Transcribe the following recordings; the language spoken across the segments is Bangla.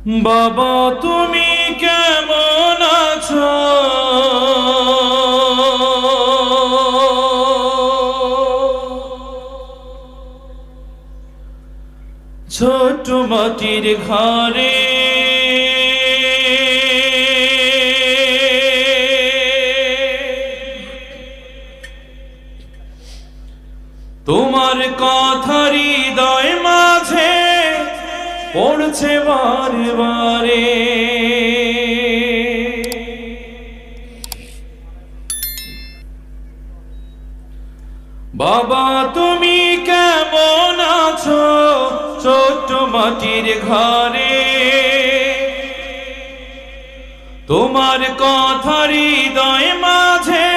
বাবা তুমি কেমন আছো? ছোট মাটির ঘরে তোমার কথা হৃদয় মাঝে পড়ছে বারে বারে। বাবা তুমি কেমন আছো? ছোট্ট মাটির ঘরে তোমার কথা হৃদয় মাঝে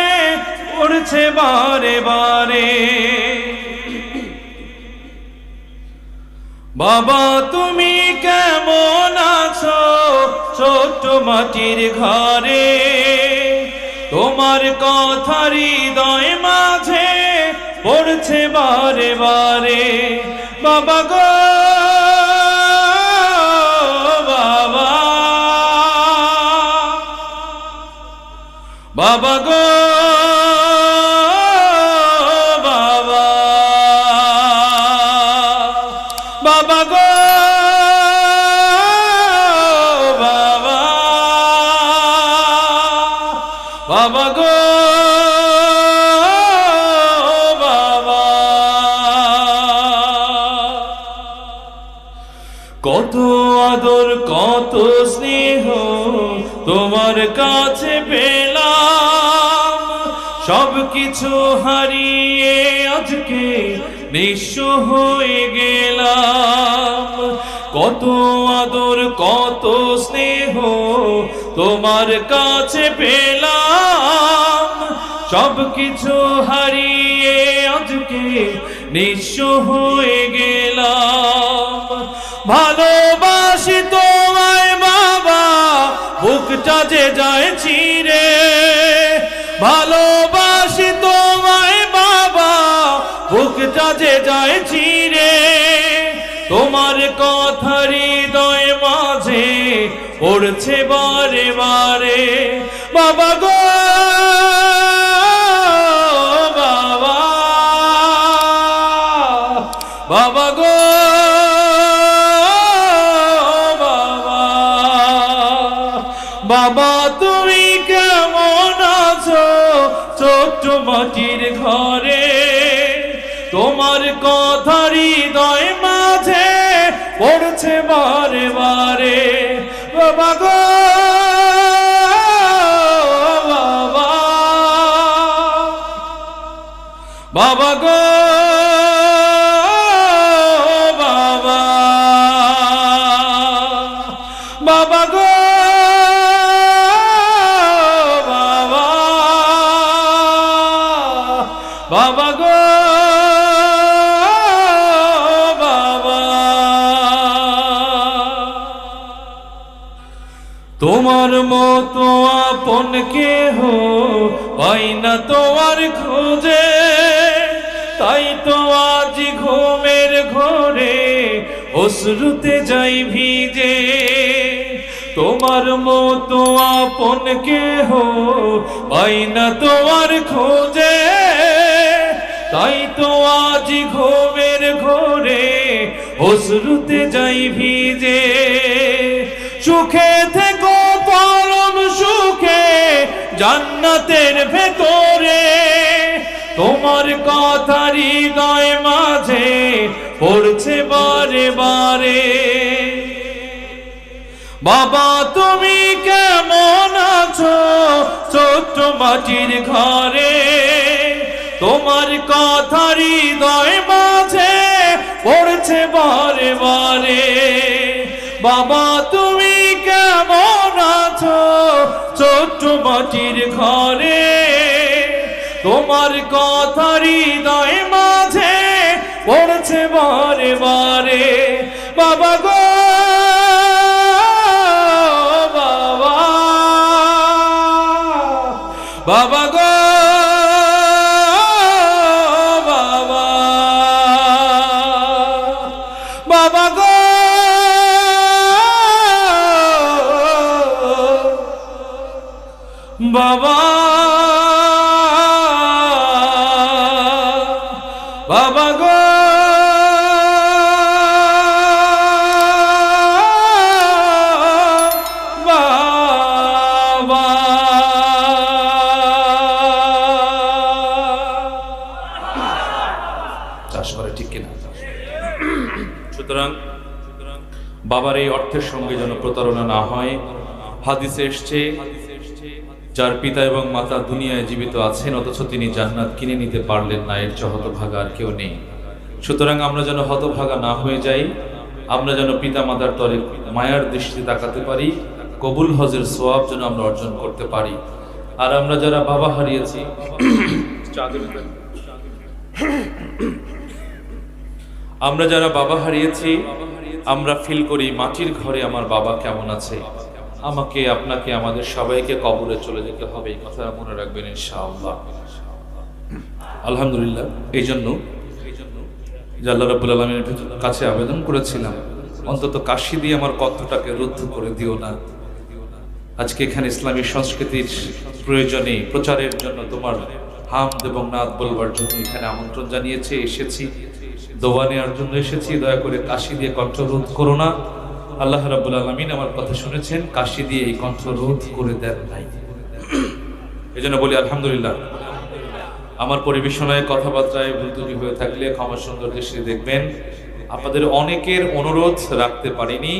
পড়ছে বারে বারে। বাবা তুমি কেমন আছো? ছোট্ট মাটির ঘরে তোমার কথা হৃদয় মাঝে পড়ছে বারে বারে। বাবা গো বাবা, বাবা গো বাবা, বাবা গো বাবা, বাবা গো বাবা। কত আদর কত স্নেহ তোমার কাছে পেলাম, সব কিছু হারিয়ে আজকে নিঃস্ব হয়ে গেলাম। কত আদর কত স্নেহ তোমার কাছে পেলাম, সব কিছু হারিয়ে আজকে নিঃস্ব হয়ে গেলাম। ভালোবাসি তোমায় বাবা, বুকটা যে যায় চিরে। ভালোবাসি তোমায় বাবা, বুকটা যে যায় চিরে। তোমার কথা হৃদয় মাঝে পড়ছে বারে বারে। বাবা গো বাবা, বাবা গো বাবা, বাবা তুমি কেমন আছো? ছোট্ট মাটির ঘরে তোমার কথা হৃদয় মাঝে পড়ছে বারে বারে। বাবা গো বাবা, বাবা গো বাবা, বাবা গো বাবা, বাবা গো বাবা। তোমার মতো আপন কেহ পাই না তোমার খোঁজে, তাই তো আজ ঘুমের ঘরে অশ্রুতে যাই ভিজে। তোমার মতো আপন কেহ পাই না তোমার খোঁজে, তাই তো আজ ঘুমের ঘরে অশ্রুতে যাই ভিজে। সুখে থেকো পরম সুখে জান্নাতের ভেতরে, তোমার কথা হৃদয় মাঝে পড়ছে বারে বারে। বাবা তুমি কেমন আছো? ছোট্ট মাটির ঘরে তোমার কথা হৃদয় মাঝে পড়ছে বারে বারে। বাবা তুমি কেমন আছো? ছোট্ট মাটির ঘরে তোমার কথা হৃদয় মাঝে পড়ছে বারে বারে। বাবা গো বাবা, বাবা গো বাবা, বাবা গো বাবা বাবা গো বাবা। চাষ করে ঠিক কিনা? সুতরাং বাবার এই অর্থের সঙ্গে যেন প্রতারণা না হয়। হাদিসে এসছে, যার পিতা এবং মাতা দুনিয়ায় জীবিত আছেন অথচ তিনি জান্নাত কিনে নিতে পারলেন না, এর চেয়ে হতভাগা আর কেউ নেই। সুতরাং আমরা যেন হতভাগা না হয়ে যাই, আমরা যেন পিতা মাতার তরে মায়ার দৃষ্টিতে তাকাতে পারি, কবুল হজের সওয়াব যেন আমরা অর্জন করতে পারি। আর আমরা যারা বাবা হারিয়েছি, আমরা যারা বাবা হারিয়েছি, আমরা ফিল করি মাটির ঘরে আমার বাবা কেমন আছে। আমাকে, আপনাকে, আমাদের সবাইকে কবরে চলে যেতে হবে, এই কথা মনে রাখবেন ইনশাআল্লাহ। আলহামদুলিল্লাহ, এই জন্য আল্লাহ রাব্বুল আলামিনের কাছে আবেদন করেছিলাম, অন্তত কাশি দিয়ে আমার কণ্ঠটাকে রুদ্ধ করে দিও না। আজকে এখানে ইসলামী সংস্কৃতির প্রয়োজনে প্রচারের জন্য তোমার হামদ এবং নাত বলবার জন্য এখানে আমন্ত্রণ জানিয়েছে, এসেছি, দোয়া নেওয়ার জন্য এসেছি। দয়া করে কাশি দিয়ে কণ্ঠ রোধ করো না। আল্লাহ রাব্বুল আলামিন আমার কথা শুনেছেন, কাশি দিয়ে এই কণ্ঠ রোধ করে দেন নাই। এই জন্য বলি আলহামদুলিল্লাহ। আমার পরিবেশনায় কথাবার্তায় ভুল ত্রুটি হয়ে থাকলে ক্ষমা সুন্দর দৃষ্টিতে দেখবেন। আপনাদের অনেকের অনুরোধ রাখতে পারিনি,